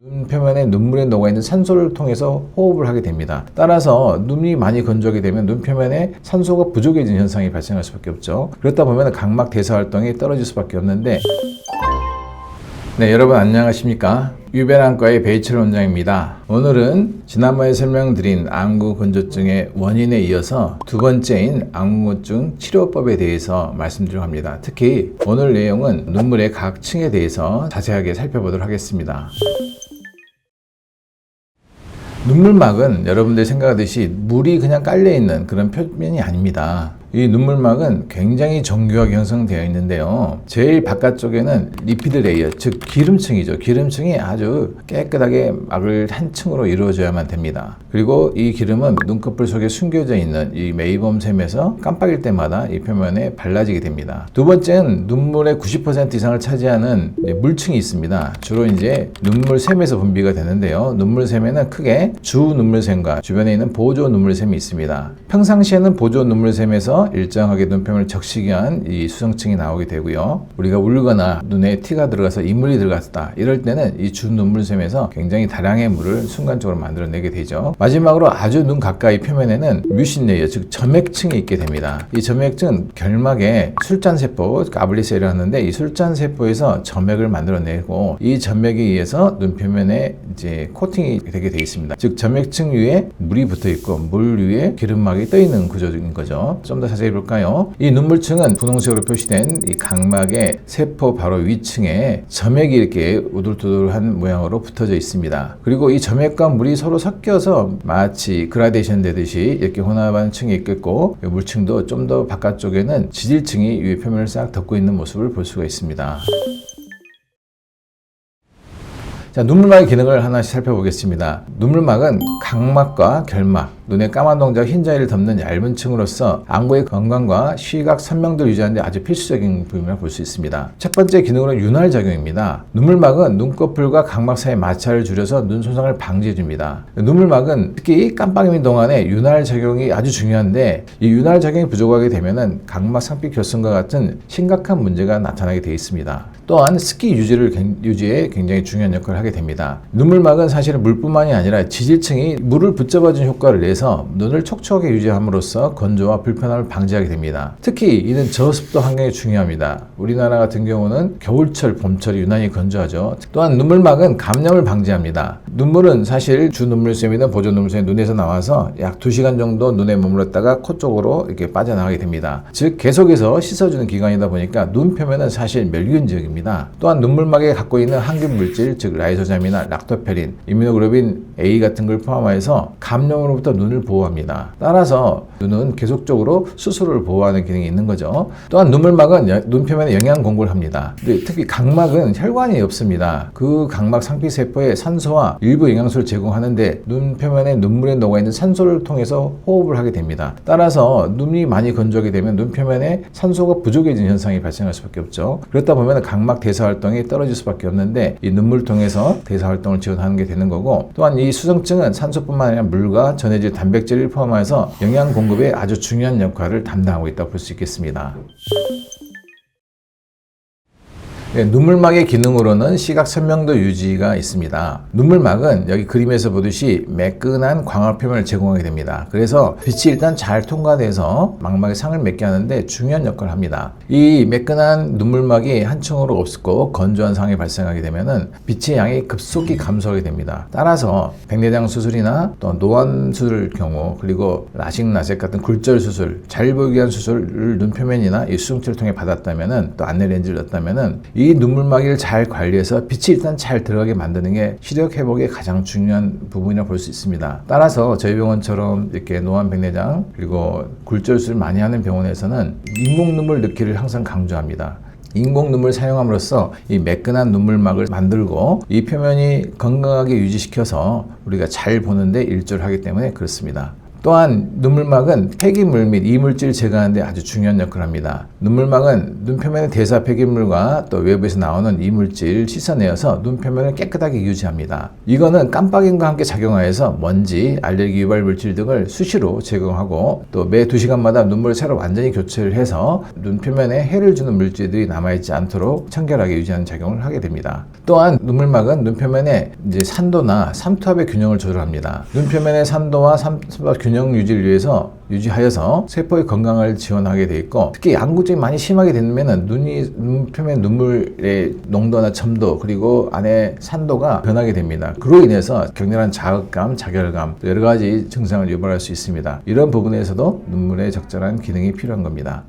눈 표면에 눈물에 녹아있는 산소를 통해서 호흡을 하게 됩니다. 따라서 눈이 많이 건조하게 되면 눈 표면에 산소가 부족해지는 현상이 발생할 수밖에 없죠. 그렇다 보면 각막 대사 활동이 떨어질 수밖에 없는데, 네, 여러분 안녕하십니까? 유배란과의 베이철 원장입니다. 오늘은 지난번에 설명드린 안구 건조증의 원인에 이어서 두 번째인 안구건조증 치료법에 대해서 말씀드리려고 합니다. 특히 오늘 내용은 눈물의 각 층에 대해서 자세하게 살펴보도록 하겠습니다. 눈물막은 여러분들 생각하듯이 물이 그냥 깔려있는 그런 표면이 아닙니다. 이 눈물막은 굉장히 정교하게 형성되어 있는데요. 제일 바깥쪽에는 리피드 레이어, 즉 기름층이죠. 기름층이 아주 깨끗하게 막을 한 층으로 이루어져야만 됩니다. 그리고 이 기름은 눈꺼풀 속에 숨겨져 있는 이 메이범샘에서 깜빡일 때마다 이 표면에 발라지게 됩니다. 두 번째는 눈물의 90% 이상을 차지하는 물층이 있습니다. 주로 이제 눈물샘에서 분비가 되는데요. 눈물샘에는 크게 주 눈물샘과 주변에 있는 보조 눈물샘이 있습니다. 평상시에는 보조 눈물샘에서 일정하게 눈표면을 적시게 한 이 수정층이 나오게 되고요. 우리가 울거나 눈에 티가 들어가서 이물이 들어갔다 이럴 때는 이 주 눈물샘에서 굉장히 다량의 물을 순간적으로 만들어내게 되죠. 마지막으로 아주 눈 가까이 표면에는 뮤신 레이어, 즉 점액층이 있게 됩니다. 이 점액층은 결막에 술잔세포, 아블리셀을 하는데 이 술잔세포에서 점액을 만들어내고 이 점액에 의해서 눈 표면에 이제 코팅이 되게 되어 있습니다. 즉 점액층 위에 물이 붙어 있고 물 위에 기름막이 떠 있는 구조인 거죠. 좀 더 자세히 볼까요? 이 눈물층은 분홍색으로 표시된 이 각막의 세포 바로 위층에 점액이 이렇게 우둘투둘한 모양으로 붙어져 있습니다. 그리고 이 점액과 물이 서로 섞여서 마치 그라데이션 되듯이 이렇게 혼합한 층이 있겠고, 이 물층도 좀 더 바깥쪽에는 지질층이 위 표면을 싹 덮고 있는 모습을 볼 수가 있습니다. 자, 눈물막의 기능을 하나씩 살펴보겠습니다. 눈물막은 각막과 결막, 눈의 까만 동작 흰자위를 덮는 얇은 층으로서 안구의 건강과 시각 선명도를 유지하는 데 아주 필수적인 부분이라고 볼 수 있습니다. 첫 번째 기능으로는 윤활 작용입니다. 눈물막은 눈꺼풀과 각막 사이의 마찰을 줄여서 눈 손상을 방지해 줍니다. 눈물막은 특히 깜빡이는 동안에 윤활 작용이 아주 중요한데, 이 윤활 작용이 부족하게 되면은 각막 상피 결손과 같은 심각한 문제가 나타나게 되어 있습니다. 또한 습기 유지에 굉장히 중요한 역할을 하게 됩니다. 눈물막은 사실은 물뿐만이 아니라 지질층이 물을 붙잡아주는 효과를 내서 눈을 촉촉하게 유지함으로써 건조와 불편함을 방지하게 됩니다. 특히 이는 저습도 환경이 중요합니다. 우리나라 같은 경우는 겨울철, 봄철이 유난히 건조하죠. 또한 눈물막은 감염을 방지합니다. 눈물은 사실 주 눈물샘이든 보조 눈물샘이 눈에서 나와서 약 2시간 정도 눈에 머물렀다가 코 쪽으로 이렇게 빠져나가게 됩니다. 즉 계속해서 씻어주는 기관이다 보니까 눈 표면은 사실 멸균지역입니다. 또한 눈물막에 갖고 있는 항균 물질, 즉 라이소잠이나 락토페린, 이뮤노글로빈 A 같은 걸 포함해서 감염으로부터 눈을 보호합니다. 따라서 눈은 계속적으로 수소를 보호하는 기능이 있는 거죠. 또한 눈물막은 눈 표면에 영양 공급을 합니다. 근데 특히 각막은 혈관이 없습니다. 그 각막 상피세포에 산소와 일부 영양소를 제공하는데 눈 표면에 눈물에 녹아있는 산소를 통해서 호흡을 하게 됩니다. 따라서 눈이 많이 건조하게 되면 눈 표면에 산소가 부족해지는 현상이 발생할 수밖에 없죠. 그렇다 보면 각막 대사 활동이 떨어질 수밖에 없는데, 이 눈물을 통해서 대사 활동을 지원하는 게 되는 거고, 또한 이 수정증은 산소뿐만 아니라 물과 전해질 단백질을 포함해서 영양 공급에 아주 중요한 역할을 담당하고 있다고 볼 수 있겠습니다. 네, 눈물막의 기능으로는 시각 선명도 유지가 있습니다. 눈물막은 여기 그림에서 보듯이 매끈한 광학 표면을 제공하게 됩니다. 그래서 빛이 일단 잘 통과돼서 망막에 상을 맺게 하는데 중요한 역할을 합니다. 이 매끈한 눈물막이 한 층으로 없고 건조한 상황이 발생하게 되면은 빛의 양이 급속히 감소하게 됩니다. 따라서 백내장 수술이나 또 노안 수술 경우, 그리고 라식, 라섹 같은 굴절 수술, 잘 보이게 한 수술을 눈 표면이나 이 수정체를 통해 받았다면은, 또 안내 렌즈를 넣었다면은 이 눈물막이를 잘 관리해서 빛이 일단 잘 들어가게 만드는 게 시력 회복의 가장 중요한 부분이라고 볼 수 있습니다. 따라서 저희 병원처럼 이렇게 노안, 백내장, 그리고 굴절술을 많이 하는 병원에서는 인공 눈물 넣기를 항상 강조합니다. 인공 눈물 사용함으로써 이 매끈한 눈물막을 만들고 이 표면이 건강하게 유지시켜서 우리가 잘 보는데 일조를 하기 때문에 그렇습니다. 또한 눈물막은 폐기물 및 이물질 제거하는 데 아주 중요한 역할을 합니다. 눈물막은 눈 표면의 대사 폐기물과 또 외부에서 나오는 이물질 씻어내어서 눈 표면을 깨끗하게 유지합니다. 이거는 깜빡임과 함께 작용하여서 먼지, 알레르기 유발 물질 등을 수시로 제거하고 또 매 2시간마다 눈물을 새로 완전히 교체를 해서 눈 표면에 해를 주는 물질들이 남아있지 않도록 청결하게 유지하는 작용을 하게 됩니다. 또한 눈물막은 눈 표면에 산도나 삼투압의 균형을 조절합니다. 눈 표면의 산도와 삼투압 균형 유지를 위해서 유지하여서 세포의 건강을 지원하게 돼 있고, 특히 양구증이 많이 심하게 되면 눈 표면 눈물의 농도나 첨도 그리고 안에 산도가 변하게 됩니다. 그로 인해서 격렬한 자극감, 자결감, 여러 가지 증상을 유발할 수 있습니다. 이런 부분에서도 눈물의 적절한 기능이 필요한 겁니다.